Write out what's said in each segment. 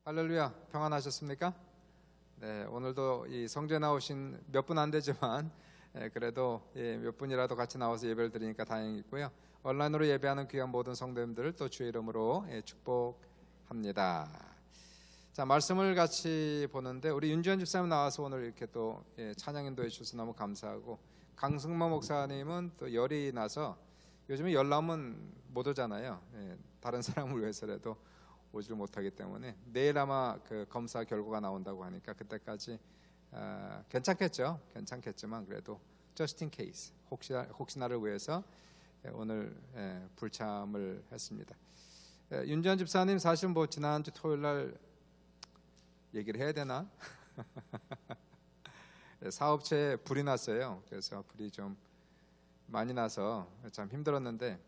할렐루야, 평안하셨습니까? 네, 오늘도 이 성전에 나오신 몇 분 안 되지만 그래도 몇 분이라도 같이 나와서 예배를 드리니까 다행이고요. 온라인으로 예배하는 귀한 모든 성도님들을 또 주의 이름으로 축복합니다. 자, 말씀을 같이 보는데 우리 윤지현 집사님 나와서 오늘 이렇게 또 찬양 인도해 주셔서 너무 감사하고, 강승모 목사님은 또 열이 나서 요즘에 열 나오면 못 오잖아요. 다른 사람을 위해서라도 오질 못하기 때문에 내일 아마 그 검사 결과가 나온다고 하니까 그때까지 괜찮겠지만 그래도 just in case 혹시나를 위해서 오늘 불참을 했습니다. 윤지현 집사님 사실 뭐 지난주 토요일 날 얘기를 해야 되나? 사업체에 불이 났어요. 그래서 불이 좀 많이 나서 참 힘들었는데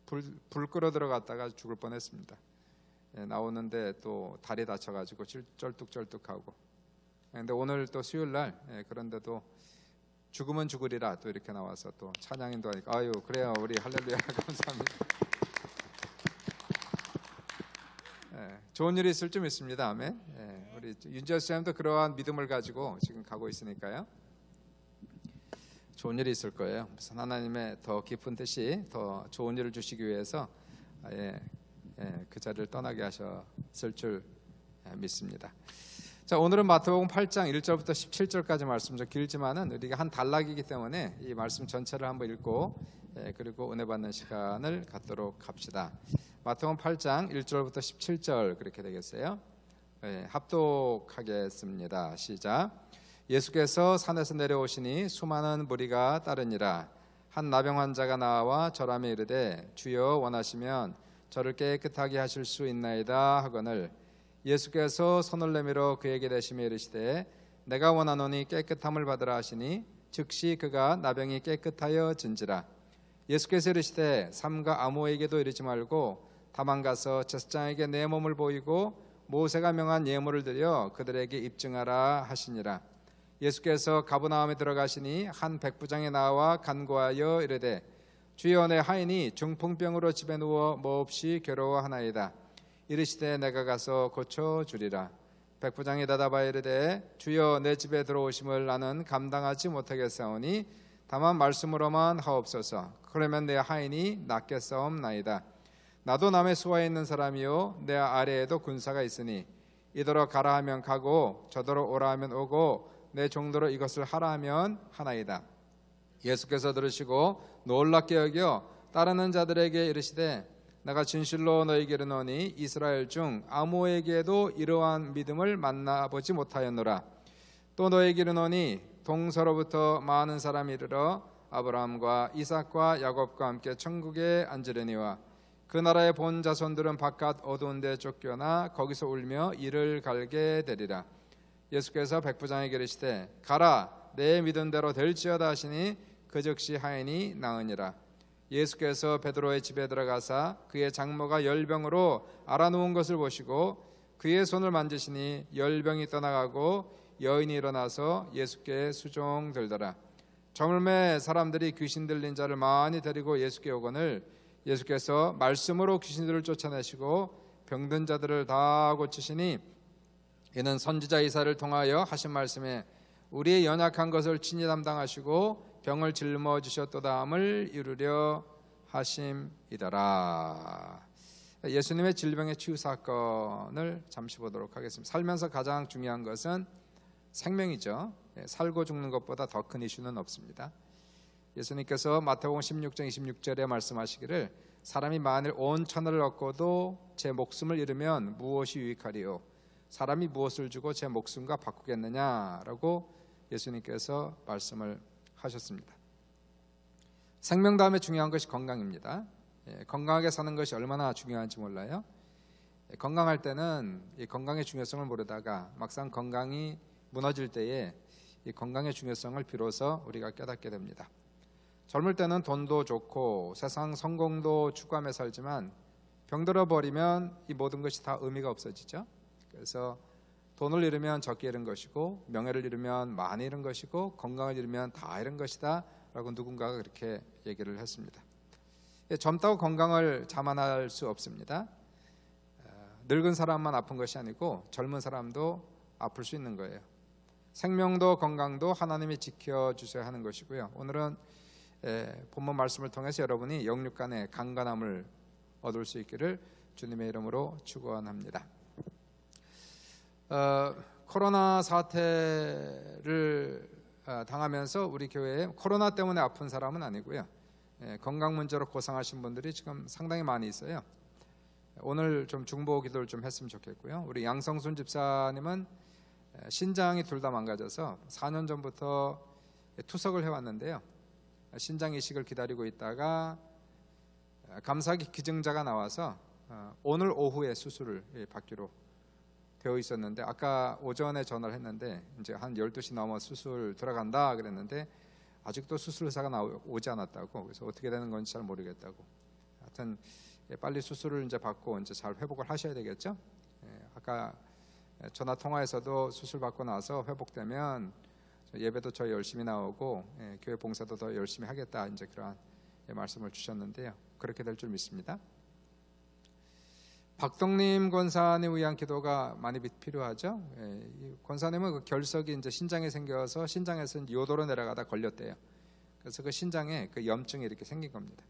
불 끌어 들어갔다가 죽을 뻔했습니다. 나오는데 또 다리 다쳐가지고 쩔뚝쩔뚝하고, 근데 오늘 또 수요일 날 그런데도 죽으면 죽으리라 또 이렇게 나와서 또 찬양인도 하니까 아유 그래요 우리 할렐루야 감사합니다. 좋은 일이 있을 줄 믿습니다. 아멘. 우리 윤지현 씨도 그러한 믿음을 가지고 지금 가고 있으니까요. 좋은 일이 있을 거예요. 무슨 하나님의 더 깊은 뜻이 더 좋은 일을 주시기 위해서 그 자리를 떠나게 하셨을 줄 믿습니다. 자, 오늘은 마태복음 8장 1절부터 17절까지 말씀 좀 길지만은 우리가 한 단락이기 때문에 이 말씀 전체를 한번 읽고 그리고 은혜 받는 시간을 갖도록 합시다. 마태복음 8장 1절부터 17절 그렇게 되겠어요. 합독하겠습니다. 시작. 예수께서 산에서 내려오시니 수많은 무리가 따르니라. 한 나병 환자가 나와 절하며 이르되 주여 원하시면 저를 깨끗하게 하실 수 있나이다 하거늘 예수께서 손을 내밀어 그에게 대시며 이르시되 내가 원하노니 깨끗함을 받으라 하시니 즉시 그가 나병이 깨끗하여 진지라. 예수께서 이르시되 삼가 아무에게도 이르지 말고 다만 가서 제사장에게 내 몸을 보이고 모세가 명한 예물을 드려 그들에게 입증하라 하시니라. 예수께서 가버나움에 들어가시니 한 백부장이 나와 간구하여 이르되 주여 내 하인이 중풍병으로 집에 누워 몹시 괴로워하나이다. 이르시되 내가 가서 고쳐주리라. 백부장이 대답하여 이르되 주여 내 집에 들어오심을 나는 감당하지 못하겠사오니 다만 말씀으로만 하옵소서. 그러면 내 하인이 낫겠사옵나이다. 나도 남의 수하에 있는 사람이요 내 아래에도 군사가 있으니 이더러 가라 하면 가고 저더러 오라 하면 오고 내 종도로 이것을 하라 하면 하나이다. 예수께서 들으시고 놀랍게 여겨 따르는 자들에게 이르시되 내가 진실로 너희에게 이르노니 이스라엘 중 아무에게도 이러한 믿음을 만나보지 못하였노라. 또 너희에게 이르노니 동서로부터 많은 사람이 이르러 아브라함과 이삭과 야곱과 함께 천국에 앉으려니와 그 나라의 본 자손들은 바깥 어두운 데 쫓겨나 거기서 울며 이를 갈게 되리라. 예수께서 백부장에게 이르시되 가라 내 믿음대로 될지어다 하시니 그 즉시 하인이 나으니라. 예수께서 베드로의 집에 들어가사 그의 장모가 열병으로 앓아누운 것을 보시고 그의 손을 만지시니 열병이 떠나가고 여인이 일어나서 예수께 수종들더라. 저물매 사람들이 귀신 들린 자를 많이 데리고 예수께 오거늘 예수께서 말씀으로 귀신들을 쫓아내시고 병든 자들을 다 고치시니 이는 선지자 이사야를 통하여 하신 말씀에 우리의 연약한 것을 친히 담당하시고 병을 짊어지셨도다 함을 이루려 하심이더라. 예수님의 질병의 치유 사건을 잠시 보도록 하겠습니다. 살면서 가장 중요한 것은 생명이죠. 살고 죽는 것보다 더 큰 이슈는 없습니다. 예수님께서 마태복음 16장 26절에 말씀하시기를 사람이 만일 온 천하를 얻고도 제 목숨을 잃으면 무엇이 유익하리요? 사람이 무엇을 주고 제 목숨과 바꾸겠느냐라고 예수님께서 말씀을 하셨습니다. 생명 다음에 중요한 것이 건강입니다. 건강하게 사는 것이 얼마나 중요한지 몰라요. 건강할 때는 이 건강의 중요성을 모르다가 막상 건강이 무너질 때에 이 건강의 중요성을 비로소 우리가 깨닫게 됩니다. 젊을 때는 돈도 좋고 세상 성공도 추구하며 살지만 병들어 버리면 이 모든 것이 다 의미가 없어지죠. 그래서 돈을 잃으면 적게 잃은 것이고 명예를 잃으면 많이 잃은 것이고 건강을 잃으면 다 잃은 것이다 라고 누군가가 그렇게 얘기를 했습니다. 젊다고 건강을 자만할 수 없습니다. 늙은 사람만 아픈 것이 아니고 젊은 사람도 아플 수 있는 거예요. 생명도 건강도 하나님이 지켜주셔야 하는 것이고요. 오늘은 본문 말씀을 통해서 여러분이 영육 간의 강건함을 얻을 수 있기를 주님의 이름으로 축원합니다. 코로나 사태를 당하면서 우리 교회에 코로나 때문에 아픈 사람은 아니고요. 건강 문제로 고생하신 분들이 지금 상당히 많이 있어요. 오늘 좀 중보 기도를 좀 했으면 좋겠고요. 우리 양성순 집사님은 신장이 둘 다 망가져서 4년 전부터 투석을 해왔는데요. 신장 이식을 기다리고 있다가 감사하게 기증자가 나와서 오늘 오후에 수술을 받기로 되어 있었는데, 아까 오전에 전화를 했는데 이제 한 12시 넘어 수술 들어간다 그랬는데 아직도 수술 의사가 오지 않았다고. 그래서 어떻게 되는 건지 잘 모르겠다고. 하여튼 빨리 수술을 이제 받고 이제 잘 회복을 하셔야 되겠죠. 아까 전화 통화에서도 수술 받고 나서 회복되면 예배도 더 열심히 나오고 교회 봉사도 더 열심히 하겠다, 이제 그러한 말씀을 주셨는데요. 그렇게 될 줄 믿습니다. 박덕림 권사님 위한 기도가 많이 필요하죠. 이 권사님은 그 결석이 이제 신장에 생겨서 신장에서 요도로 내려가다 걸렸대요. 그래서 그 신장에 그 염증이 이렇게 생긴 겁니다.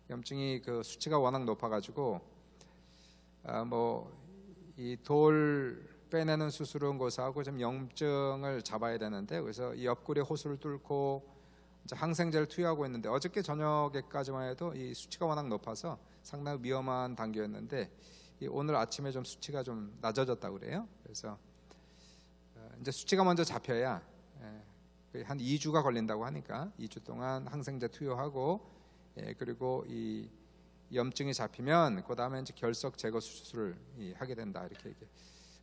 염증이 그 수치가 워낙 높아가지고 뭐 이 돌 빼내는 수술은 고사하고 좀 염증을 잡아야 되는데, 그래서 이 옆구리 호수를 뚫고 이제 항생제를 투여하고 있는데 어저께 저녁에까지만 해도 이 수치가 워낙 높아서 상당히 위험한 단계였는데 오늘 아침에 좀 수치가 좀 낮아졌다고 그래요. 그래서 이제 수치가 먼저 잡혀야 한 2주가 걸린다고 하니까 2주 동안 항생제 투여하고 그리고 이 염증이 잡히면 그 다음에 이제 결석 제거 수술을 하게 된다, 이렇게 얘기해요.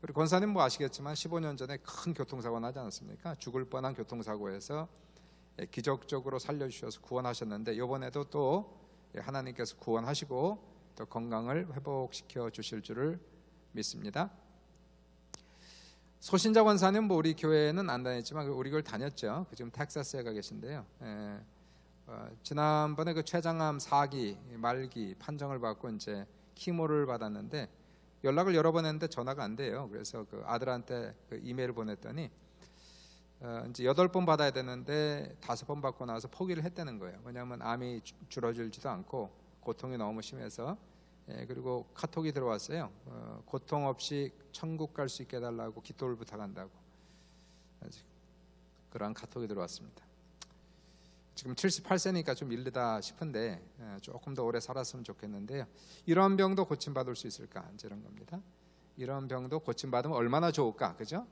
우리 권사님 뭐 아시겠지만 15년 전에 큰 교통사고 나지 않았습니까? 죽을 뻔한 교통사고에서 기적적으로 살려주셔서 구원하셨는데 이번에도 또 하나님께서 구원하시고 또 건강을 회복시켜 주실 줄을 믿습니다. 소신자 권사님 뭐 우리 교회는 안 다녔지만 우리 교회를 다녔죠. 지금 텍사스에 가 계신데요. 지난번에 그 췌장암 4기 말기 판정을 받고 이제 키모를 받았는데 연락을 여러 번 했는데 전화가 안 돼요. 그래서 그 아들한테 그 이메일을 보냈더니 이제 8번 받아야 되는데 5번 받고 나서 포기를 했다는 거예요. 왜냐하면 암이 줄어들지도 않고 고통이 너무 심해서. 그리고 카톡이 들어왔어요. 고통 없이 천국 갈 수 있게 해달라고 기도를 부탁한다고. 그러한 카톡이 들어왔습니다. 지금 78세니까 좀 일르다 싶은데 조금 더 오래 살았으면 좋겠는데요. 이런 병도 고침받을 수 있을까? 이제 이런 겁니다. 이런 병도 고침받으면 얼마나 좋을까? 그죠?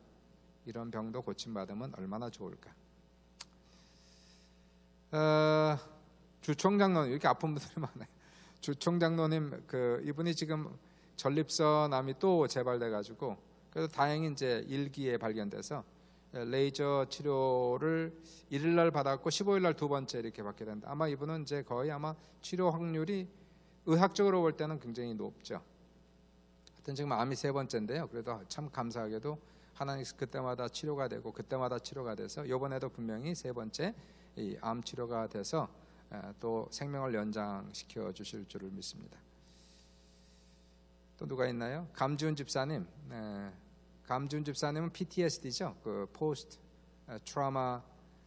이런 병도 고침받으면 얼마나 좋을까? 주총장로님, 이렇게 아픈 분들이 많아요. 주총장로님, 이분이 지금 전립선암이 또 재발돼가지고, 그래서 다행히 이제 1기에 발견돼서 레이저 치료를 1일날 받았고 15일날 두 번째 이렇게 받게 된다. 아마 이분은 이제 거의 아마 치료 확률이 의학적으로 볼 때는 굉장히 높죠. 하여튼 지금 암이 3번째인데요. 그래도 참 감사하게도 하나님께서 그때마다 치료가 되고 그때마다 치료가 돼서 이번에도 분명히 3번째 이 암 치료가 돼서 또 생명을 연장시켜 주실 줄을 믿습니다. 또 누가 있나요? 감지훈 집사님. 감지훈 집사님은 PTSD죠. 그 포스트 트라우마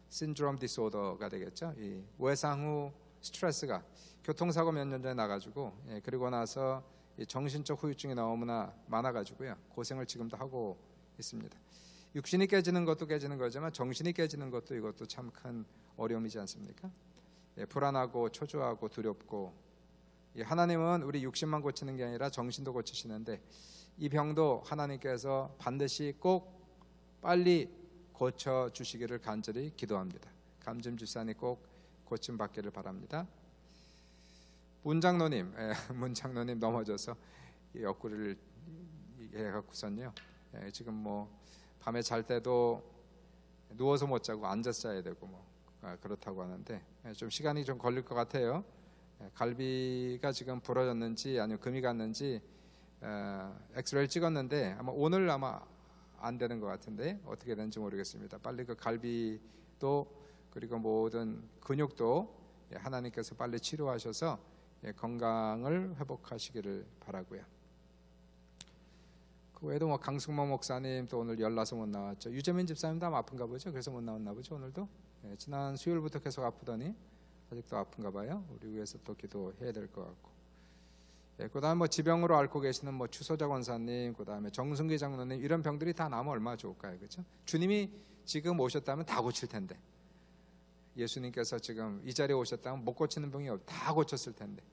신드롬 디소더가 되겠죠. 이 외상 후 스트레스가 교통사고 몇 년 전에 나가지고 그리고 나서 이 정신적 후유증이 너무나 많아가지고요. 고생을 지금도 하고 있습니다. 육신이 깨지는 것도 깨지는 거지만 정신이 깨지는 것도 이것도 참 큰 어려움이지 않습니까? 불안하고 초조하고 두렵고, 하나님은 우리 육신만 고치는 게 아니라 정신도 고치시는데 이 병도 하나님께서 반드시 꼭 빨리 고쳐 주시기를 간절히 기도합니다. 감점 주사님 꼭 고침 받기를 바랍니다. 문장로님 넘어져서 옆구리를 해갖고선요. 지금 뭐 밤에 잘 때도 누워서 못 자고 앉아서 자야 되고 뭐 그렇다고 하는데 좀 시간이 좀 걸릴 것 같아요. 갈비가 지금 부러졌는지 아니면 금이 갔는지 엑스레이를 찍었는데 아마 오늘 안 되는 것 같은데 어떻게 되는지 모르겠습니다. 빨리 그 갈비도 그리고 모든 근육도 하나님께서 빨리 치료하셔서 건강을 회복하시기를 바라고요. 그 외에도 뭐 강승모 목사님 또 오늘 열나서 못 나왔죠. 유재민 집사님도 아마 아픈가 보죠. 그래서 못 나왔나 보죠. 오늘도 지난 수요일부터 계속 아프더니 아직도 아픈가 봐요. 우리 위해서 또 기도해야 될 것 같고. 그다음에 뭐 지병으로 앓고 계시는 뭐 추소자 권사님, 그다음에 정승기 장로님 이런 병들이 다 나면 얼마나 좋을까요, 그렇죠? 주님이 지금 오셨다면 다 고칠 텐데, 예수님께서 지금 이 자리에 오셨다면 못 고치는 병이 다 고쳤을 텐데,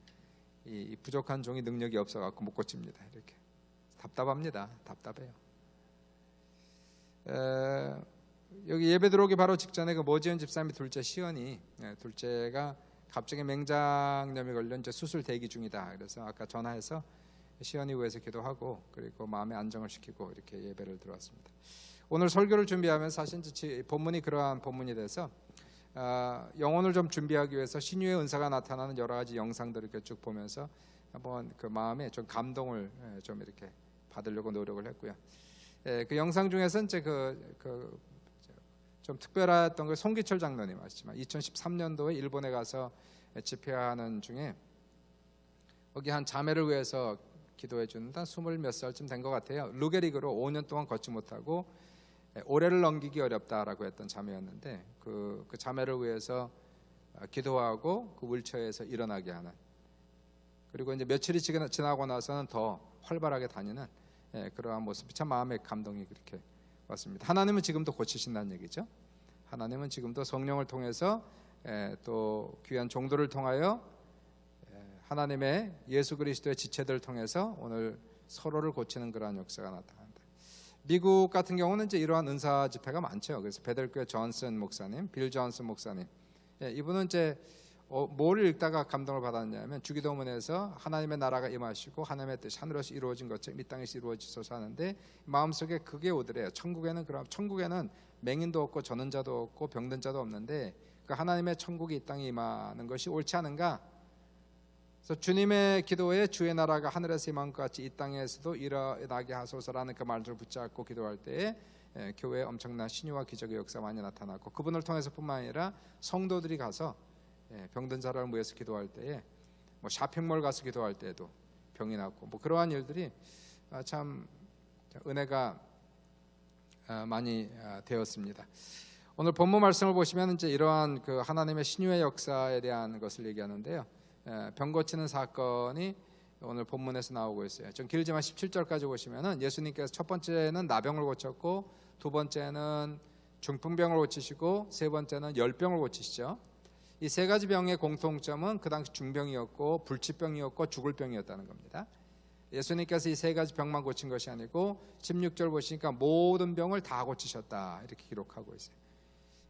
이 부족한 종이 능력이 없어갖고 못 고칩니다. 이렇게 답답합니다. 답답해요. 여기 예배 들어오기 바로 직전에 그 모지은 집사님의 둘째 시연이, 둘째가 갑자기 맹장염이 걸려 이제 수술 대기 중이다. 그래서 아까 전화해서 시연이 위해서 기도하고 그리고 마음의 안정을 시키고 이렇게 예배를 들어왔습니다. 오늘 설교를 준비하면 사실 본문이 그러한 본문이 돼서 영혼을 좀 준비하기 위해서 신유의 은사가 나타나는 여러 가지 영상들을 이렇게 쭉 보면서 한번 그 마음에 좀 감동을 좀 이렇게 받으려고 노력을 했고요. 그 영상 중에서 이제 좀 특별했던 게 송기철 장로님 아시지만 2013년도에 일본에 가서 집회하는 중에 거기 한 자매를 위해서 기도해 주는데 20몇 살쯤 된 것 같아요. 루게릭으로 5년 동안 걷지 못하고 올해를 넘기기 어렵다라고 했던 자매였는데 그 자매를 위해서 기도하고 그 윌체어에서 일어나게 하는, 그리고 이제 며칠이 지나고 나서는 더 활발하게 다니는 그러한 모습이 참 마음의 감동이 그렇게 왔습니다. 하나님은 지금도 고치신다는 얘기죠. 하나님은 지금도 성령을 통해서 또 귀한 종도를 통하여 하나님의 예수 그리스도의 지체들을 통해서 오늘 서로를 고치는 그러한 역사가 나타난다. 미국 같은 경우는 이제 이러한 은사 집회가 많죠. 그래서 베델교회 존슨 목사님, 빌 존슨 목사님, 이분은 이제 뭘 읽다가 감동을 받았냐면 주기도문에서 하나님의 나라가 임하시고 하나님의 뜻이 하늘에서 이루어진 것처럼 이 땅에서 이루어지소서 하는데 마음속에 그게 오더래요. 천국에는 맹인도 없고 전는 자도 없고 병든 자도 없는데 그 하나님의 천국이 이 땅에 임하는 것이 옳지 않은가? 그래서 주님의 기도에 주의 나라가 하늘에서 임한 것 같이 이 땅에서도 일어나게 하소서라는 그 말들을 붙잡고 기도할 때에 교회에 엄청난 신유와 기적의 역사가 많이 나타났고, 그분을 통해서뿐만 아니라 성도들이 가서 병든 사람을 위해서 기도할 때에 뭐 쇼핑몰 가서 기도할 때에도 병이 낫고 뭐 그러한 일들이 참 은혜가 많이 되었습니다. 오늘 본문 말씀을 보시면 이제 이러한 그 하나님의 신유의 역사에 대한 것을 얘기하는데요. 병 고치는 사건이 오늘 본문에서 나오고 있어요. 좀 길지만 17절까지 보시면은 예수님께서 첫 번째는 나병을 고쳤고, 두 번째는 중풍병을 고치시고, 세 번째는 열병을 고치시죠. 이 세 가지 병의 공통점은 그 당시 중병이었고 불치병이었고 죽을 병이었다는 겁니다. 예수님께서 이 세 가지 병만 고친 것이 아니고 16절 보시니까 모든 병을 다 고치셨다 이렇게 기록하고 있어요.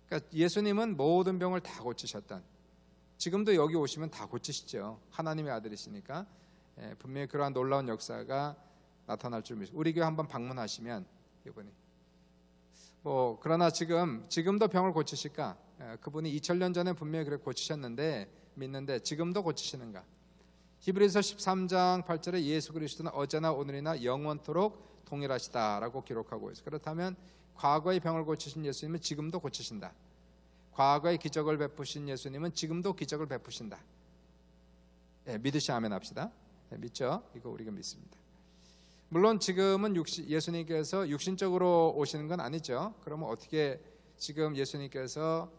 그러니까 예수님은 모든 병을 다 고치셨던, 지금도 여기 오시면 다 고치시죠. 하나님의 아들이시니까 분명히 그러한 놀라운 역사가 나타날 줄 믿습니다. 우리 교회 한번 방문하시면 이분이 그러나 지금도 병을 고치실까? 그분이 2000년 전에 분명히 그렇게 고치셨는데 믿는데 지금도 고치시는가? 히브리서 13장 8절에 예수 그리스도는 어제나 오늘이나 영원토록 동일하시다라고 기록하고 있어요. 그렇다면 과거의 병을 고치신 예수님은 지금도 고치신다. 과거의 기적을 베푸신 예수님은 지금도 기적을 베푸신다. 믿으시 아멘 합시다. 믿죠? 이거 우리가 믿습니다. 물론 지금은 예수님께서 육신적으로 오시는 건 아니죠. 그러면 어떻게 지금 예수님께서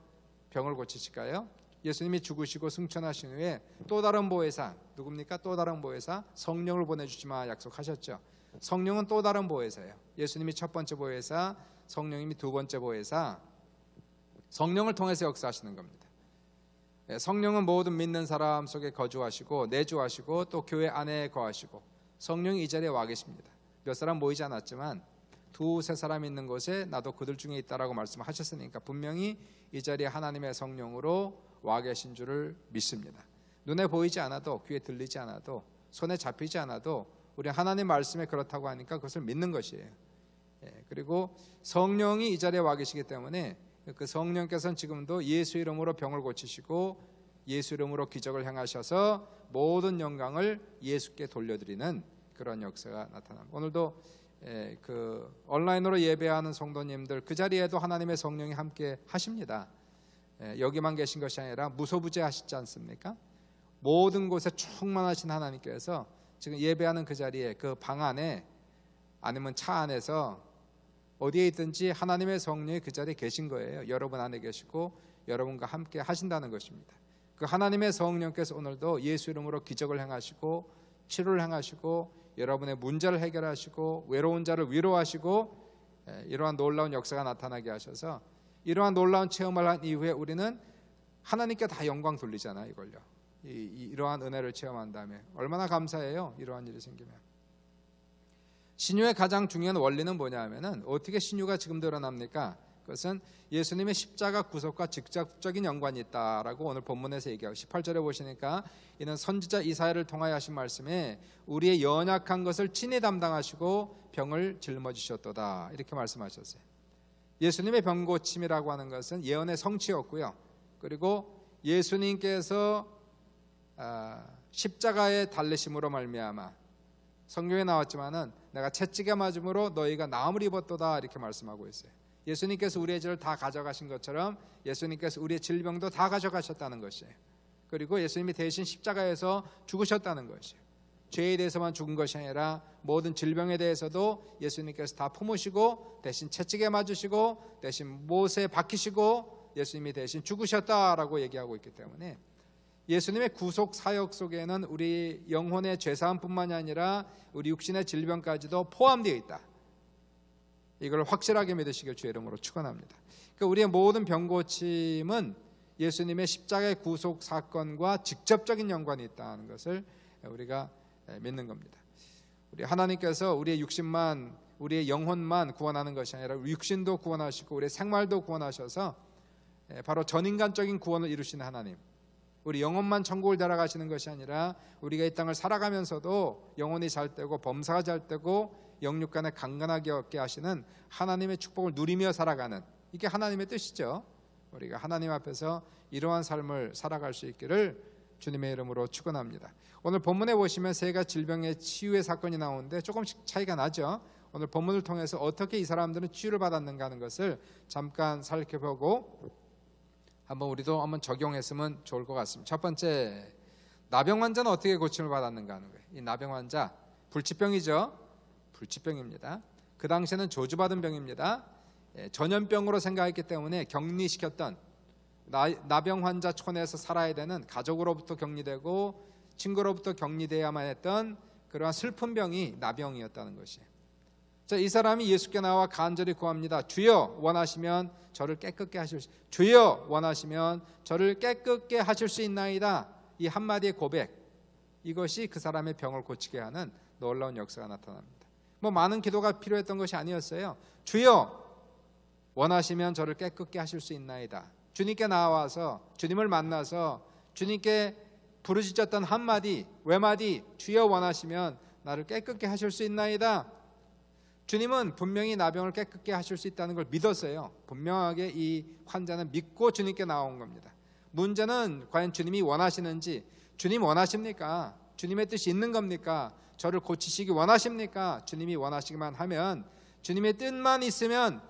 병을 고치실까요? 예수님이 죽으시고 승천하신 후에 또 다른 보혜사, 누굽니까? 또 다른 보혜사, 성령을 보내주시마 약속하셨죠. 성령은 또 다른 보혜사예요. 예수님이 첫 번째 보혜사, 성령님이 두 번째 보혜사, 성령을 통해서 역사하시는 겁니다. 성령은 모든 믿는 사람 속에 거주하시고 내주하시고 또 교회 안에 거하시고, 성령이 이 자리에 와 계십니다. 몇 사람 모이지 않았지만 두세 사람 있는 곳에 나도 그들 중에 있다라고 말씀하셨으니까 분명히 이 자리에 하나님의 성령으로 와 계신 줄을 믿습니다. 눈에 보이지 않아도, 귀에 들리지 않아도, 손에 잡히지 않아도 우리 하나님 말씀에 그렇다고 하니까 그것을 믿는 것이에요. 그리고 성령이 이 자리에 와 계시기 때문에 그 성령께서는 지금도 예수 이름으로 병을 고치시고 예수 이름으로 기적을 행하셔서 모든 영광을 예수께 돌려드리는 그런 역사가 나타납니다. 오늘도 그 온라인으로 예배하는 성도님들 그 자리에도 하나님의 성령이 함께 하십니다. 여기만 계신 것이 아니라 무소부재하시지 않습니까? 모든 곳에 충만하신 하나님께서 지금 예배하는 그 자리에 그 방 안에 아니면 차 안에서 어디에 있든지 하나님의 성령이 그 자리에 계신 거예요. 여러분 안에 계시고 여러분과 함께 하신다는 것입니다. 그 하나님의 성령께서 오늘도 예수 이름으로 기적을 행하시고 치료를 행하시고 여러분의 문제를 해결하시고 외로운 자를 위로하시고 이러한 놀라운 역사가 나타나게 하셔서 이러한 놀라운 체험을 한 이후에 우리는 하나님께 다 영광 돌리잖아요. 이걸요. 이러한 은혜를 체험한 다음에 얼마나 감사해요. 이러한 일이 생기면. 신유의 가장 중요한 원리는 뭐냐 하면은 어떻게 신유가 지금 드러납니까? 그것은 예수님의 십자가 구속과 직접적인 연관이 있다라고 오늘 본문에서 얘기하고 18절에 보시니까 이는 선지자 이사야를 통하여 하신 말씀에 우리의 연약한 것을 친히 담당하시고 병을 짊어지셨도다 이렇게 말씀하셨어요. 예수님의 병 고침이라고 하는 것은 예언의 성취였고요. 그리고 예수님께서 십자가에 달리심으로 말미암아 성경에 나왔지만은 내가 채찍에 맞음으로 너희가 나음을 입었도다 이렇게 말씀하고 있어요. 예수님께서 우리의 죄를 다 가져가신 것처럼 예수님께서 우리의 질병도 다 가져가셨다는 것이에요. 그리고 예수님이 대신 십자가에서 죽으셨다는 것이에요. 죄에 대해서만 죽은 것이 아니라 모든 질병에 대해서도 예수님께서 다 품으시고 대신 채찍에 맞으시고 대신 못에 박히시고 예수님이 대신 죽으셨다라고 얘기하고 있기 때문에 예수님의 구속 사역 속에는 우리 영혼의 죄사함뿐만이 아니라 우리 육신의 질병까지도 포함되어 있다. 이걸 확실하게 믿으시길 주의 이름으로 축원합니다. 그러니까 우리의 모든 병 고침은 예수님의 십자가의 구속 사건과 직접적인 연관이 있다는 것을 우리가 믿는 겁니다. 우리 하나님께서 우리의 육신만, 우리의 영혼만 구원하는 것이 아니라 우리 육신도 구원하시고 우리의 생활도 구원하셔서 바로 전인간적인 구원을 이루시는 하나님. 우리 영혼만 천국을 데려가시는 것이 아니라 우리가 이 땅을 살아가면서도 영혼이 잘 되고 범사가 잘 되고 영육간에 강건하게 얻게 하시는 하나님의 축복을 누리며 살아가는 이게 하나님의 뜻이죠. 우리가 하나님 앞에서 이러한 삶을 살아갈 수 있기를 주님의 이름으로 축원합니다. 오늘 본문에 보시면 세 가지 질병의 치유의 사건이 나오는데 조금씩 차이가 나죠. 오늘 본문을 통해서 어떻게 이 사람들은 치유를 받았는가 하는 것을 잠깐 살펴보고 한번 우리도 한번 적용했으면 좋을 것 같습니다. 첫 번째, 나병 환자는 어떻게 고침을 받았는가 하는 거예요. 이 나병 환자, 불치병이죠. 불치병입니다. 그 당시에는 저주받은 병입니다. 전염병으로 생각했기 때문에 격리시켰던 나병 환자촌에서 살아야 되는 가족으로부터 격리되고 친구로부터 격리되어야만 했던 그러한 슬픈 병이 나병이었다는 것이에요. 자, 이 사람이 예수께 나와 간절히 구합니다. 주여 원하시면 저를 깨끗게 하실 수, 주여 원하시면 저를 깨끗게 하실 수 있나이다. 이 한마디의 고백, 이것이 그 사람의 병을 고치게 하는 놀라운 역사가 나타납니다. 뭐 많은 기도가 필요했던 것이 아니었어요. 주여 원하시면 저를 깨끗게 하실 수 있나이다. 주님께 나와서 주님을 만나서 주님께 부르짖었던 한마디 외마디, 주여 원하시면 나를 깨끗게 하실 수 있나이다. 주님은 분명히 나병을 깨끗게 하실 수 있다는 걸 믿었어요. 분명하게 이 환자는 믿고 주님께 나온 겁니다. 문제는 과연 주님이 원하시는지, 주님 원하십니까? 주님의 뜻이 있는 겁니까? 저를 고치시기 원하십니까? 주님이 원하시기만 하면, 주님의 뜻만 있으면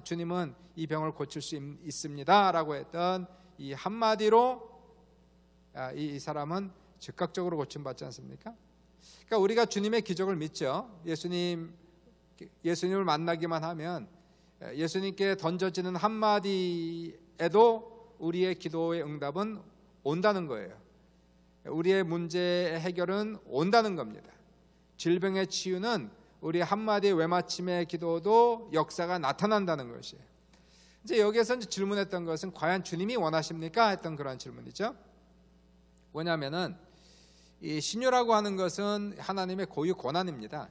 주님은 이 병을 고칠 수 있습니다 라고 했던 이 한마디로 이 사람은 즉각적으로 고침받지 않습니까? 그러니까 우리가 주님의 기적을 믿죠. 예수님을 만나기만 하면 예수님께 던져지는 한마디에도 우리의 기도의 응답은 온다는 거예요. 우리의 문제의 해결은 온다는 겁니다. 질병의 치유는 우리 한마디의 외마침의 기도도 역사가 나타난다는 것이에요. 이제 여기에서 질문했던 것은 과연 주님이 원하십니까? 했던 그런 질문이죠. 뭐냐면은 이 신유라고 하는 것은 하나님의 고유 권한입니다.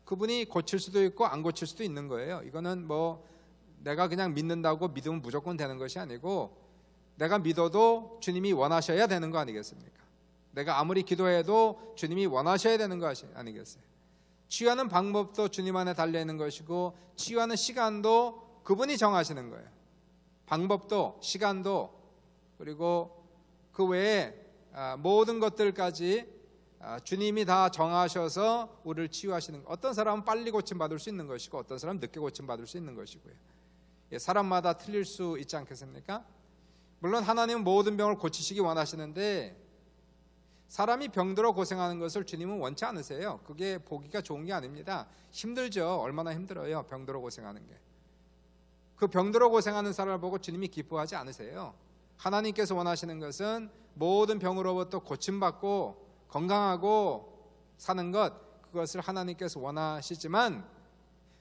그분이 고칠 수도 있고 안 고칠 수도 있는 거예요. 이거는 뭐 내가 그냥 믿는다고 믿으면 무조건 되는 것이 아니고 내가 믿어도 주님이 원하셔야 되는 거 아니겠습니까? 내가 아무리 기도해도 주님이 원하셔야 되는 거 아니겠어요? 치유하는 방법도 주님 안에 달려있는 것이고 치유하는 시간도 그분이 정하시는 거예요. 방법도 시간도 그리고 그 외에 모든 것들까지 주님이 다 정하셔서 우리를 치유하시는 거. 어떤 사람은 빨리 고침받을 수 있는 것이고 어떤 사람은 늦게 고침받을 수 있는 것이고요. 사람마다 틀릴 수 있지 않겠습니까? 물론 하나님은 모든 병을 고치시기 원하시는데 사람이 병들어 고생하는 것을 주님은 원치 않으세요. 그게 보기가 좋은 게 아닙니다. 힘들죠. 얼마나 힘들어요. 병들어 고생하는 게. 그 병들어 고생하는 사람을 보고 주님이 기뻐하지 않으세요. 하나님께서 원하시는 것은 모든 병으로부터 고침받고 건강하고 사는 것, 그것을 하나님께서 원하시지만,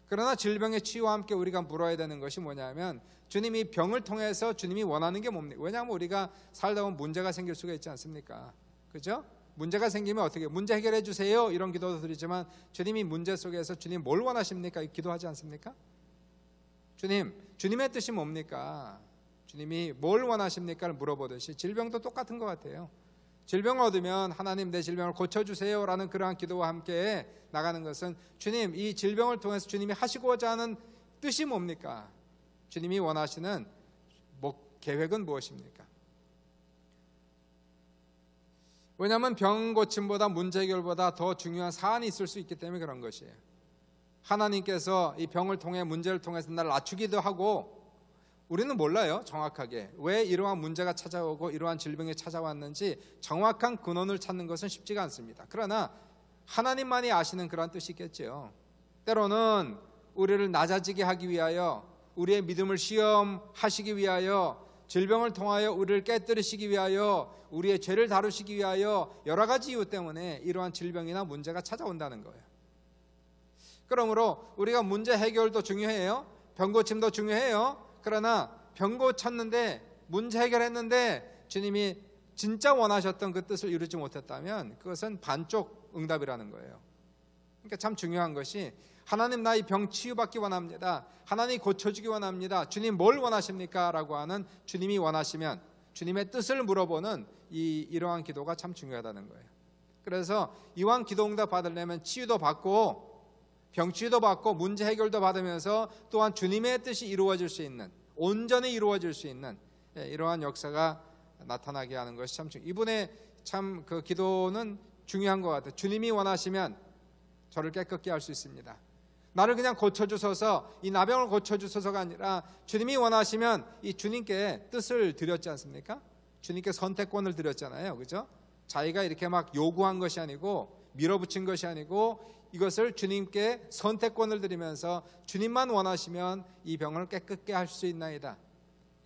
그러나 질병의 치유와 함께 우리가 물어야 되는 것이 뭐냐면, 주님이 병을 통해서 주님이 원하는 게 뭡니까? 왜냐하면 우리가 살다 보면 문제가 생길 수가 있지 않습니까? 그죠? 문제가 생기면 어떻게, 문제 해결해 주세요 이런 기도도 드리지만, 주님이 문제 속에서 주님 뭘 원하십니까? 기도하지 않습니까? 주님의 뜻이 뭡니까? 주님이 뭘 원하십니까를 물어보듯이 질병도 똑같은 것 같아요. 질병을 얻으면 하나님 내 질병을 고쳐주세요 라는 그러한 기도와 함께 나가는 것은, 주님 이 질병을 통해서 주님이 하시고자 하는 뜻이 뭡니까? 주님이 원하시는 계획은 무엇입니까? 왜냐하면 병 고침보다 문제 해결보다 더 중요한 사안이 있을 수 있기 때문에 그런 것이에요. 하나님께서 이 병을 통해, 문제를 통해서 나를 낮추기도 하고, 우리는 몰라요 정확하게 왜 이러한 문제가 찾아오고 이러한 질병이 찾아왔는지 정확한 근원을 찾는 것은 쉽지가 않습니다. 그러나 하나님만이 아시는 그런 뜻이 있겠죠. 때로는 우리를 낮아지게 하기 위하여, 우리의 믿음을 시험하시기 위하여, 질병을 통하여 우리를 깨뜨리시기 위하여, 우리의 죄를 다루시기 위하여 여러 가지 이유 때문에 이러한 질병이나 문제가 찾아온다는 거예요. 그러므로 우리가 문제 해결도 중요해요. 병 고침도 중요해요. 그러나 병 고쳤는데, 문제 해결했는데 주님이 진짜 원하셨던 그 뜻을 이루지 못했다면 그것은 반쪽 응답이라는 거예요. 그러니까 참 중요한 것이, 하나님 나 이 병 치유받기 원합니다, 하나님 고쳐주기 원합니다, 주님 뭘 원하십니까? 라고 하는, 주님이 원하시면 주님의 뜻을 물어보는 이러한 기도가 참 중요하다는 거예요. 그래서 이왕 기도 응답 받으려면 치유도 받고 병치유도 받고 문제 해결도 받으면서 또한 주님의 뜻이 이루어질 수 있는, 온전히 이루어질 수 있는 이러한 역사가 나타나게 하는 것이 참 중요해요. 이분의 참 그 기도는 중요한 것 같아요. 주님이 원하시면 저를 깨끗게 할 수 있습니다. 나를 그냥 고쳐주소서, 이 나병을 고쳐주소서가 아니라 주님이 원하시면 이 주님께 뜻을 드렸지 않습니까? 주님께 선택권을 드렸잖아요. 그죠? 자기가 이렇게 막 요구한 것이 아니고, 밀어붙인 것이 아니고, 이것을 주님께 선택권을 드리면서 주님만 원하시면 이 병을 깨끗게 할 수 있나이다.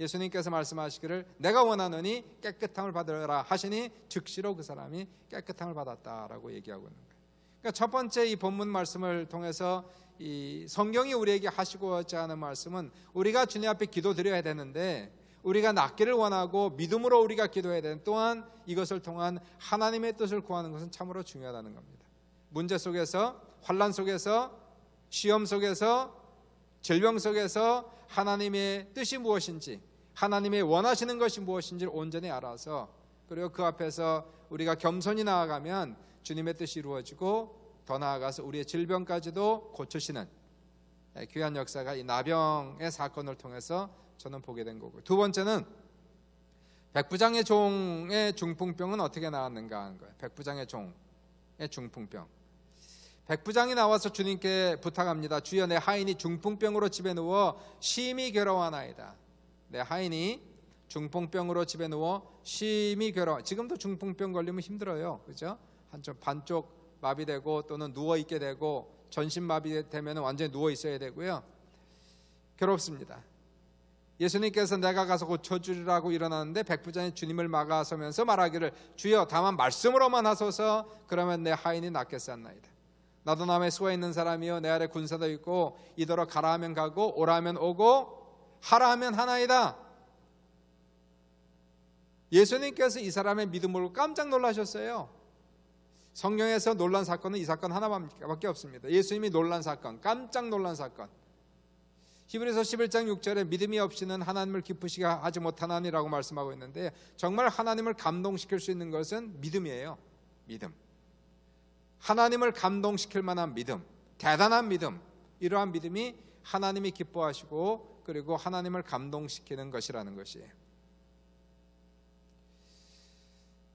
예수님께서 말씀하시기를 내가 원하노니 깨끗함을 받으라 하시니 즉시로 그 사람이 깨끗함을 받았다라고 얘기하고 있는 거예요. 그러니까 첫 번째 이 본문 말씀을 통해서 이 성경이 우리에게 하시고자 하는 말씀은, 우리가 주님 앞에 기도드려야 되는데, 우리가 낫기를 원하고 믿음으로 우리가 기도해야 되는, 또한 이것을 통한 하나님의 뜻을 구하는 것은 참으로 중요하다는 겁니다. 문제 속에서, 환난 속에서, 시험 속에서, 질병 속에서 하나님의 뜻이 무엇인지, 하나님의 원하시는 것이 무엇인지를 온전히 알아서, 그리고 그 앞에서 우리가 겸손히 나아가면 주님의 뜻이 이루어지고, 더 나아가서 우리의 질병까지도 고치시는 귀한 역사가 이 나병의 사건을 통해서 저는 보게 된 거고요. 두 번째는 백부장의 종의 중풍병은 어떻게 나왔는가 하는 거예요. 백부장의 종의 중풍병. 백부장이 나와서 주님께 부탁합니다. 주여, 내 하인이 중풍병으로 집에 누워 심히 괴로워하나이다. 내 하인이 중풍병으로 집에 누워 심히 괴로워. 지금도 중풍병 걸리면 힘들어요. 그죠? 한쪽 반쪽 마비되고, 또는 누워있게 되고, 전신 마비되면 완전히 누워있어야 되고요. 괴롭습니다. 예수님께서 내가 가서 고쳐주리라고 일어나는데, 백부장이 주님을 막아서면서 말하기를 주여 다만 말씀으로만 하소서, 그러면 내 하인이 낫겠사옵나이다. 나도 남의 수가 있는 사람이요, 내 아래 군사도 있고, 이더러 가라 하면 가고 오라 하면 오고 하라 하면 하나이다. 예수님께서 이 사람의 믿음을 보고 깜짝 놀라셨어요. 성경에서 놀란 사건은 이 사건 하나밖에 없습니다. 예수님이 놀란 사건, 깜짝 놀란 사건. 히브리서 11장 6절에 믿음이 없이는 하나님을 기쁘시게 하지 못하나니라고 말씀하고 있는데, 정말 하나님을 감동시킬 수 있는 것은 믿음이에요. 믿음. 하나님을 감동시킬 만한 믿음, 대단한 믿음, 이러한 믿음이 하나님이 기뻐하시고 그리고 하나님을 감동시키는 것이라는 것이에요.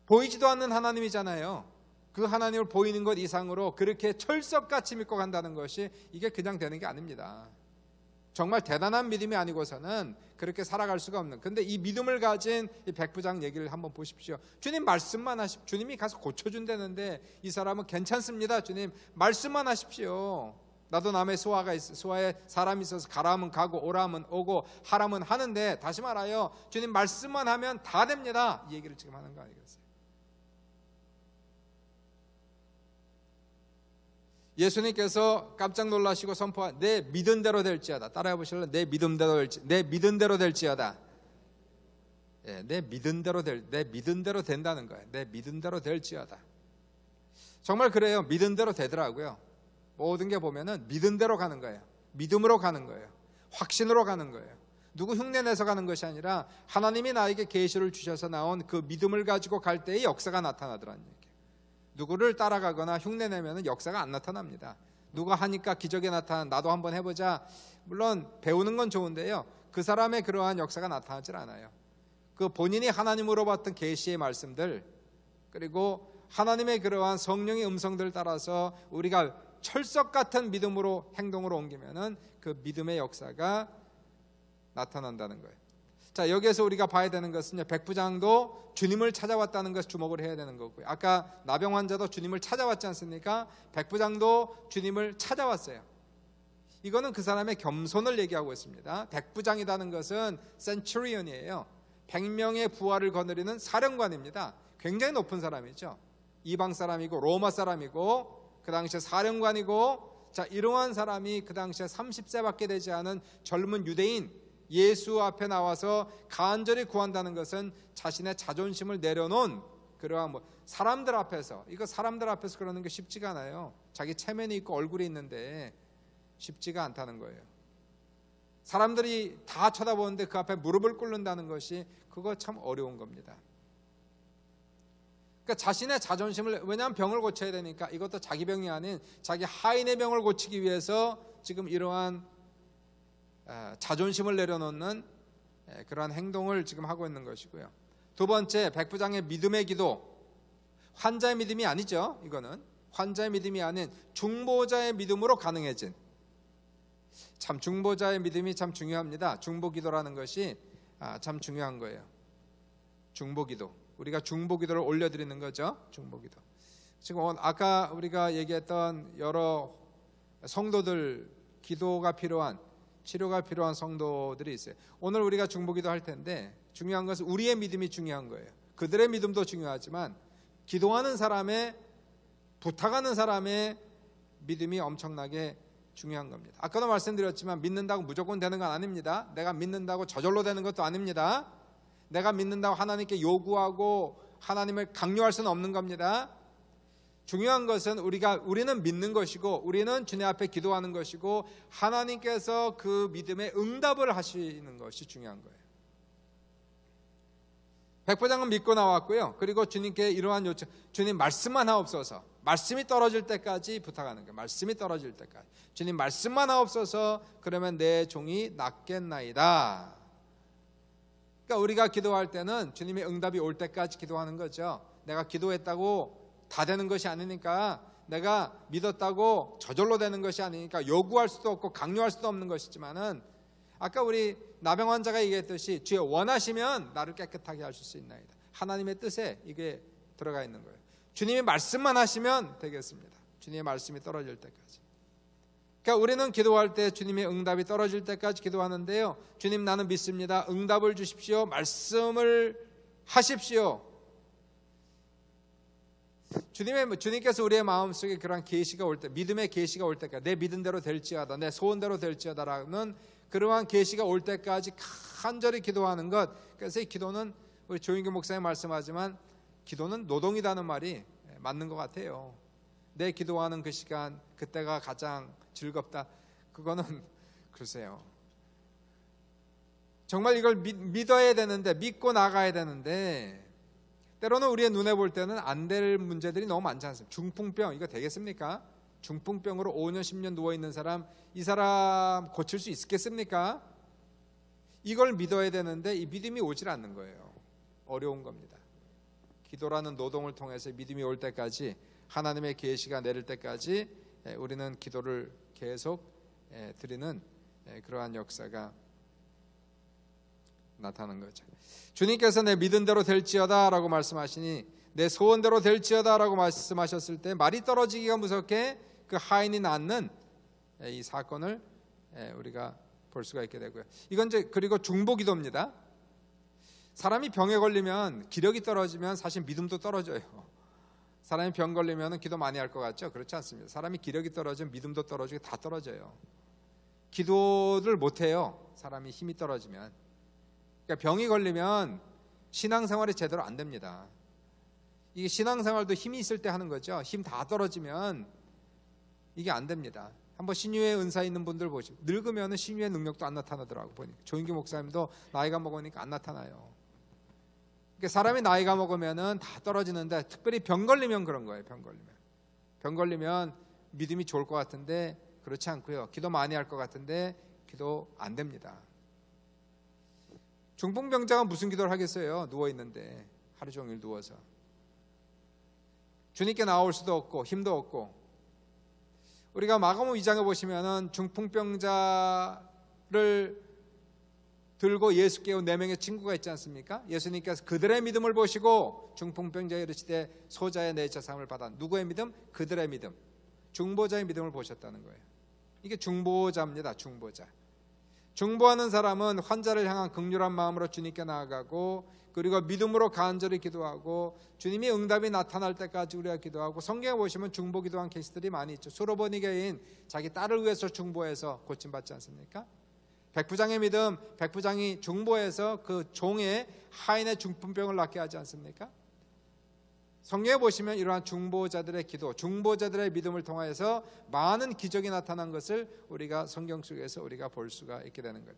보이지도 않는 하나님이잖아요. 그 하나님을 보이는 것 이상으로 그렇게 철석같이 믿고 간다는 것이, 이게 그냥 되는 게 아닙니다. 정말 대단한 믿음이 아니고서는 그렇게 살아갈 수가 없는. 근데 이 믿음을 가진 이 백부장 얘기를 한번 보십시오. 주님 말씀만 하십시오. 주님이 가서 고쳐준다는데 이 사람은 괜찮습니다. 주님 말씀만 하십시오. 나도 남의 수하에 사람이 있어서 가라 하면 가고 오라 하면 오고 하라면 하는데, 다시 말하여 주님 말씀만 하면 다 됩니다. 이 얘기를 지금 하는 거 아니겠어요? 예수님께서 깜짝 놀라시고 선포한 내 믿은 대로 될지어다. 따라해 보실래요? 내 믿은 대로 될지어다. 예, 내 믿은 대로 된다는 거예요. 내 믿은 대로 될지어다. 정말 그래요. 믿은 대로 되더라고요. 모든 게 보면은 믿은 대로 가는 거예요. 믿음으로 가는 거예요. 확신으로 가는 거예요. 누구 흉내 내서 가는 것이 아니라 하나님이 나에게 계시를 주셔서 나온 그 믿음을 가지고 갈 때의 역사가 나타나더라는 얘기예요. 누구를 따라가거나 흉내내면 역사가 안 나타납니다. 누가 하니까 기적이 나타나 나도 한번 해보자. 물론 배우는 건 좋은데요, 그 사람의 그러한 역사가 나타나질 않아요. 그 본인이 하나님으로 받던 계시의 말씀들, 그리고 하나님의 그러한 성령의 음성들을 따라서 우리가 철석 같은 믿음으로 행동으로 옮기면은 그 믿음의 역사가 나타난다는 거예요. 자, 여기에서 우리가 봐야 되는 것은요, 백부장도 주님을 찾아왔다는 것을 주목을 해야 되는 거고요. 아까 나병 환자도 주님을 찾아왔지 않습니까? 백부장도 주님을 찾아왔어요. 이거는 그 사람의 겸손을 얘기하고 있습니다. 백부장이라는 것은 센츄리언이에요. 100명의 부하를 거느리는 사령관입니다. 굉장히 높은 사람이죠. 이방 사람이고 로마 사람이고 그 당시에 사령관이고, 자, 이러한 사람이 그 당시에 30세밖에 되지 않은 젊은 유대인 예수 앞에 나와서 간절히 구한다는 것은 자신의 자존심을 내려놓은 그러한 사람들 앞에서, 이거 사람들 앞에서 그러는 게 쉽지가 않아요. 자기 체면이 있고 얼굴이 있는데 쉽지가 않다는 거예요. 사람들이 다 쳐다보는데 그 앞에 무릎을 꿇는다는 것이, 그거 참 어려운 겁니다. 그러니까 자신의 자존심을, 왜냐하면 병을 고쳐야 되니까, 이것도 자기 병이 아닌 자기 하인의 병을 고치기 위해서 지금 이러한 자존심을 내려놓는 그러한 행동을 지금 하고 있는 것이고요. 두 번째, 백부장의 믿음의 기도. 환자의 믿음이 아니죠. 이거는 환자의 믿음이 아닌 중보자의 믿음으로 가능해진, 참 중보자의 믿음이 참 중요합니다. 중보기도라는 것이 참 중요한 거예요. 중보기도, 우리가 중보기도를 올려드리는 거죠. 중보기도. 지금 아까 우리가 얘기했던 여러 성도들, 기도가 필요한, 치료가 필요한 성도들이 있어요. 오늘 우리가 중보기도 할 텐데 중요한 것은 우리의 믿음이 중요한 거예요. 그들의 믿음도 중요하지만 기도하는 사람의, 부탁하는 사람의 믿음이 엄청나게 중요한 겁니다. 아까도 말씀드렸지만 믿는다고 무조건 되는 건 아닙니다. 내가 믿는다고 저절로 되는 것도 아닙니다. 내가 믿는다고 하나님께 요구하고 하나님을 강요할 수는 없는 겁니다. 중요한 것은 우리는 믿는 것이고, 우리는 주님 앞에 기도하는 것이고, 하나님께서 그 믿음에 응답을 하시는 것이 중요한 거예요. 백부장은 믿고 나왔고요. 그리고 주님께 이러한 요청, 주님 말씀만 하옵소서. 말씀이 떨어질 때까지 부탁하는 거예요. 말씀이 떨어질 때까지. 주님 말씀만 하옵소서. 그러면 내 종이 낫겠나이다. 그러니까 우리가 기도할 때는 주님의 응답이 올 때까지 기도하는 거죠. 내가 기도했다고 다 되는 것이 아니니까, 내가 믿었다고 저절로 되는 것이 아니니까 요구할 수도 없고 강요할 수도 없는 것이지만은, 아까 우리 나병 환자가 얘기했듯이 주여 원하시면 나를 깨끗하게 하실 수 있나이다. 하나님의 뜻에 이게 들어가 있는 거예요. 주님이 말씀만 하시면 되겠습니다. 주님의 말씀이 떨어질 때까지. 그러니까 우리는 기도할 때 주님의 응답이 떨어질 때까지 기도하는데요, 주님 나는 믿습니다. 응답을 주십시오. 말씀을 하십시오. 주님께서 우리의 마음속에 그러한 계시가 올 때, 믿음의 계시가 올 때까지, 내 믿은 대로 될지어다, 내 소원대로 될지어다라는 그러한 계시가 올 때까지 간절히 기도하는 것. 그래서 이 기도는, 우리 조인규 목사님 말씀하지만 기도는 노동이라는 말이 맞는 것 같아요. 내 기도하는 그 시간, 그때가 가장 즐겁다. 그거는 글쎄요, 정말 이걸 믿어야 되는데, 믿고 나가야 되는데, 때로는 우리의 눈에 볼 때는 안 될 문제들이 너무 많지 않습니까? 중풍병, 이거 되겠습니까? 중풍병으로 5년 10년 누워있는 사람, 이 사람 고칠 수 있겠습니까? 이걸 믿어야 되는데 이 믿음이 오질 않는 거예요. 어려운 겁니다. 기도라는 노동을 통해서 믿음이 올 때까지, 하나님의 계시가 내릴 때까지 우리는 기도를 계속 드리는 그러한 역사가 나타나는 거죠. 주님께서 내 믿은 대로 될지어다 라고 말씀하시니 내 소원대로 될지어다 라고 말씀하셨을 때 말이 떨어지기가 무섭게 그 하인이 낳는 이 사건을 우리가 볼 수가 있게 되고요. 이건 이제 그리고 중보기도입니다. 사람이 병에 걸리면 기력이 떨어지면 사실 믿음도 떨어져요. 사람이 병 걸리면 기도 많이 할 것 같죠? 그렇지 않습니다. 사람이 기력이 떨어지면 믿음도 떨어지고 다 떨어져요. 기도를 못해요. 사람이 힘이 떨어지면. 그러니까 병이 걸리면 신앙생활이 제대로 안 됩니다. 이게 신앙생활도 힘이 있을 때 하는 거죠. 힘 다 떨어지면 이게 안 됩니다. 한번 신유의 은사 있는 분들 보시면 늙으면 신유의 능력도 안 나타나더라고 보니까. 조인규 목사님도 나이가 먹으니까 안 나타나요. 그러니까 사람이 나이가 먹으면 다 떨어지는데 특별히 병 걸리면 그런 거예요. 병 걸리면 믿음이 좋을 것 같은데 그렇지 않고요. 기도 많이 할 것 같은데 기도 안 됩니다. 중풍병자가 무슨 기도를 하겠어요? 누워있는데 하루 종일 누워서 주님께 나올 수도 없고 힘도 없고. 우리가 마가복음 2장에 보시면은 중풍병자를 들고 예수 깨운 4명의 친구가 있지 않습니까? 예수님께서 그들의 믿음을 보시고 중풍병자에 이르시되 소자의 내 자삼을 받아. 누구의 믿음? 그들의 믿음. 중보자의 믿음을 보셨다는 거예요. 이게 중보자입니다. 중보자. 중보하는 사람은 환자를 향한 긍휼한 마음으로 주님께 나아가고 그리고 믿음으로 간절히 기도하고 주님이 응답이 나타날 때까지 우리가 기도하고. 성경에 보시면 중보 기도한 케이스들이 많이 있죠. 수로보니게인 자기 딸을 위해서 중보해서 고침받지 않습니까? 백부장의 믿음, 백부장이 중보해서 그 종의 하인의 중풍병을 낫게 하지 않습니까? 성경에 보시면 이러한 중보자들의 기도, 중보자들의 믿음을 통하여서 많은 기적이 나타난 것을 우리가 성경 속에서 우리가 볼 수가 있게 되는 거예요.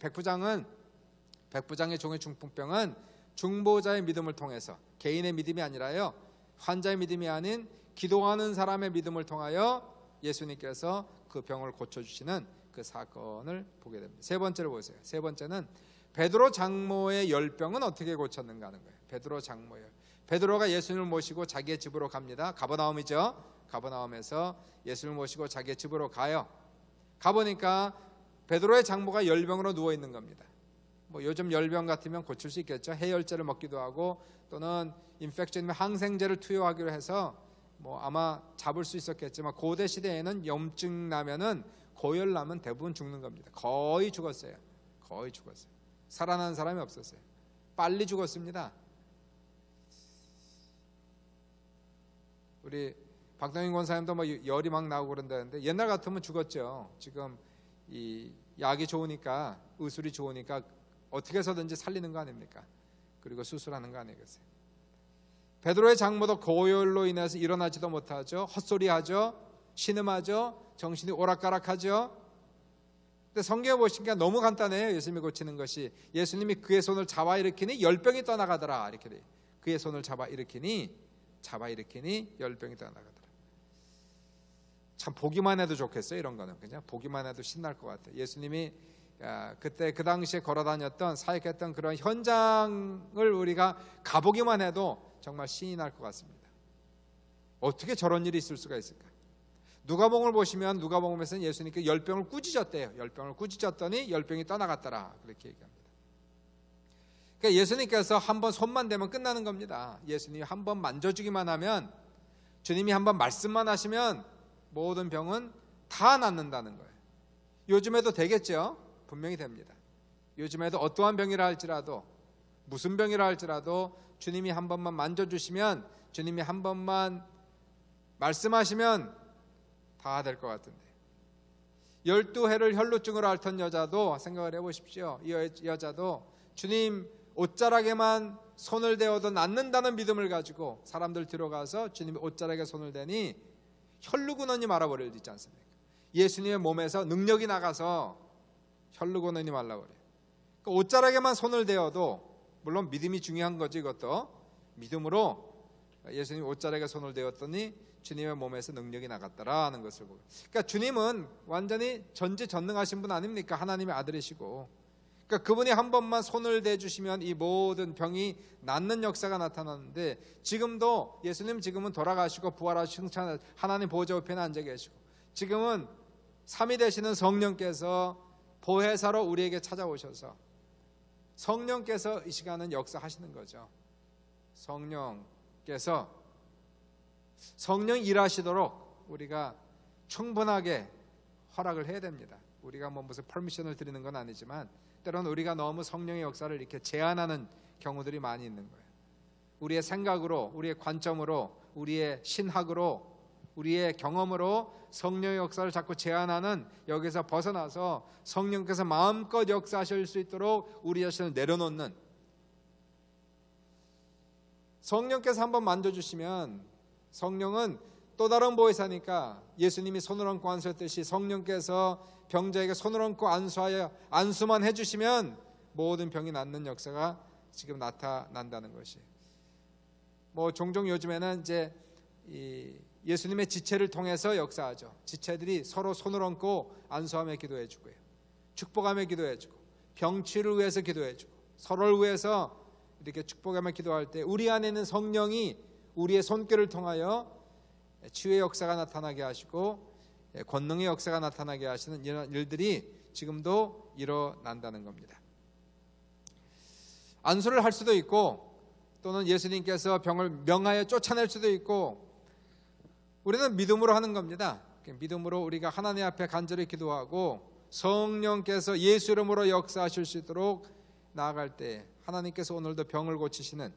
백부장의 종의 중풍병은 중보자의 믿음을 통해서, 개인의 믿음이 아니라요, 환자의 믿음이 아닌 기도하는 사람의 믿음을 통하여 예수님께서 그 병을 고쳐주시는 그 사건을 보게 됩니다. 세 번째로 보세요. 세 번째는 베드로 장모의 열병은 어떻게 고쳤는가 하는 거예요. 베드로 장모예요. 베드로가 예수님을 모시고 자기의 집으로 갑니다. 가버나움이죠. 가버나움에서 예수님을 모시고 자기의 집으로 가요. 가보니까 베드로의 장모가 열병으로 누워 있는 겁니다. 뭐 요즘 열병 같으면 고칠 수 있겠죠. 해열제를 먹기도 하고 또는 인펙션이면 항생제를 투여하기로 해서 뭐 아마 잡을 수 있었겠지만 고대 시대에는 염증 나면은 고열 나면 대부분 죽는 겁니다. 거의 죽었어요. 거의 죽었어요. 살아난 사람이 없었어요. 빨리 죽었습니다. 우리 박동인 권사님도 뭐 열이 막 나오고 그런다는데 옛날 같으면 죽었죠. 지금 이 약이 좋으니까, 의술이 좋으니까 어떻게 해서든지 살리는 거 아닙니까? 그리고 수술하는 거 아니겠어요? 베드로의 장모도 고열로 인해서 일어나지도 못하죠. 헛소리하죠. 신음하죠. 정신이 오락가락하죠. 근데 성경에 보시니까 너무 간단해요. 예수님이 고치는 것이. 예수님이 그의 손을 잡아 일으키니 열병이 떠나가더라. 이렇게 돼요. 그의 손을 잡아 일으키니 열병이 떠나가더라. 참 보기만 해도 좋겠어요. 이런 거는 그냥 보기만 해도 신날 것 같아요. 예수님이 그때 그 당시에 걸어다녔던 사역했던 그런 현장을 우리가 가보기만 해도 정말 신이 날 것 같습니다. 어떻게 저런 일이 있을 수가 있을까? 누가복음을 보시면 누가복음에서는 예수님께 열병을 꾸짖었대요. 열병을 꾸짖었더니 열병이 떠나갔더라. 그렇게 얘기합니다. 그러니까 예수님께서 한번 손만 대면 끝나는 겁니다. 예수님이 한번 만져주기만 하면, 주님이 한번 말씀만 하시면 모든 병은 다 낫는다는 거예요. 요즘에도 되겠죠? 분명히 됩니다. 요즘에도 어떠한 병이라 할지라도, 무슨 병이라 할지라도 주님이 한 번만 만져주시면, 주님이 한 번만 말씀하시면 다 될 것 같은데. 12해를 혈루증으로 앓던 여자도 생각을 해보십시오. 이 여자도 주님 옷자락에만 손을 대어도 낫는다는 믿음을 가지고 사람들 들어가서 주님이 옷자락에 손을 대니 혈루근원이 말아버리지 않습니까? 예수님의 몸에서 능력이 나가서 혈루근원이 말라버려요. 그러니까 옷자락에만 손을 대어도, 물론 믿음이 중요한 거지, 이것도 믿음으로 예수님 옷자락에 손을 대었더니 주님의 몸에서 능력이 나갔더라는 것을 보고. 그러니까 주님은 완전히 전지전능하신 분 아닙니까? 하나님의 아들이시고. 그러니까 그분이 한 번만 손을 대주시면 이 모든 병이 낫는 역사가 나타나는데, 지금도 예수님 지금은 돌아가시고 부활하시고 하나님 보좌 우편에 앉아 계시고, 지금은 삼위 되시는 성령께서 보혜사로 우리에게 찾아오셔서 성령께서 이 시간은 역사하시는 거죠. 성령께서 성령 일하시도록 우리가 충분하게 허락을 해야 됩니다. 우리가 뭐 무슨 퍼미션을 드리는 건 아니지만 때로는 우리가 너무 성령의 역사를 이렇게 제한하는 경우들이 많이 있는 거예요. 우리의 생각으로, 우리의 관점으로, 우리의 신학으로, 우리의 경험으로 성령의 역사를 자꾸 제한하는, 여기서 벗어나서 성령께서 마음껏 역사하실 수 있도록 우리 자신을 내려놓는, 성령께서 한번 만져주시면 성령은 또 다른 보혜사니까 예수님이 손을 얹고 안수했듯이 성령께서 병자에게 손을 얹고 안수만 해주시면 모든 병이 낫는 역사가 지금 나타난다는 것이. 뭐 종종 요즘에는 이제 예수님의 지체를 통해서 역사하죠. 지체들이 서로 손을 얹고 안수하며 기도해주고요, 축복하며 기도해주고, 병치를 위해서 기도해주고, 서로를 위해서 이렇게 축복하며 기도할 때 우리 안에 있는 성령이 우리의 손길을 통하여 치유의 역사가 나타나게 하시고 권능의 역사가 나타나게 하시는 이런 일들이 지금도 일어난다는 겁니다. 안수를 할 수도 있고, 또는 예수님께서 병을 명하여 쫓아낼 수도 있고, 우리는 믿음으로 하는 겁니다. 믿음으로 우리가 하나님 앞에 간절히 기도하고 성령께서 예수 이름으로 역사하실 수 있도록 나아갈 때 하나님께서 오늘도 병을 고치시는,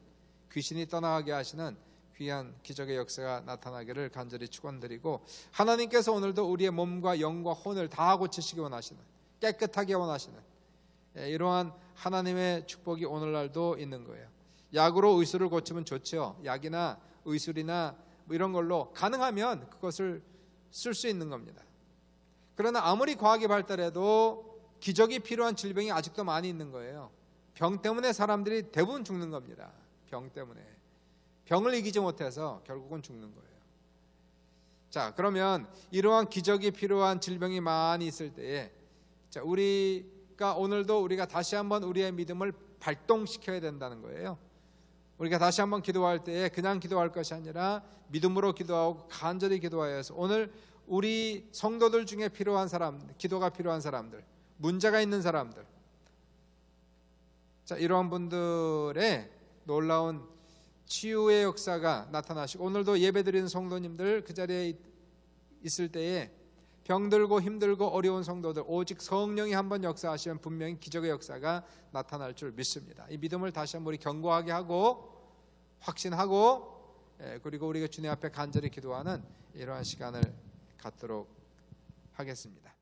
귀신이 떠나가게 하시는 귀한 기적의 역사가 나타나기를 간절히 축원드리고, 하나님께서 오늘도 우리의 몸과 영과 혼을 다 고치시기 원하시는, 깨끗하게 원하시는 이러한 하나님의 축복이 오늘날도 있는 거예요. 약으로 의술을 고치면 좋죠. 약이나 의술이나 뭐 이런 걸로 가능하면 그것을 쓸 수 있는 겁니다. 그러나 아무리 과학이 발달해도 기적이 필요한 질병이 아직도 많이 있는 거예요. 병 때문에 사람들이 대부분 죽는 겁니다. 병 때문에. 병을 이기지 못해서 결국은 죽는 거예요. 자, 그러면 이러한 기적이 필요한 질병이 많이 있을 때에, 자, 우리가 오늘도 우리가 다시 한번 우리의 믿음을 발동시켜야 된다는 거예요. 우리가 다시 한번 기도할 때에 그냥 기도할 것이 아니라 믿음으로 기도하고 간절히 기도하여서 오늘 우리 성도들 중에 필요한 사람들, 기도가 필요한 사람들, 문제가 있는 사람들, 자, 이러한 분들의 놀라운 치유의 역사가 나타나시고, 오늘도 예배드리는 성도님들 그 자리에 있을 때에 병들고 힘들고 어려운 성도들, 오직 성령이 한번 역사하시면 분명히 기적의 역사가 나타날 줄 믿습니다. 이 믿음을 다시 한번 우리 견고하게 하고 확신하고, 그리고 우리가 주님 앞에 간절히 기도하는 이러한 시간을 갖도록 하겠습니다.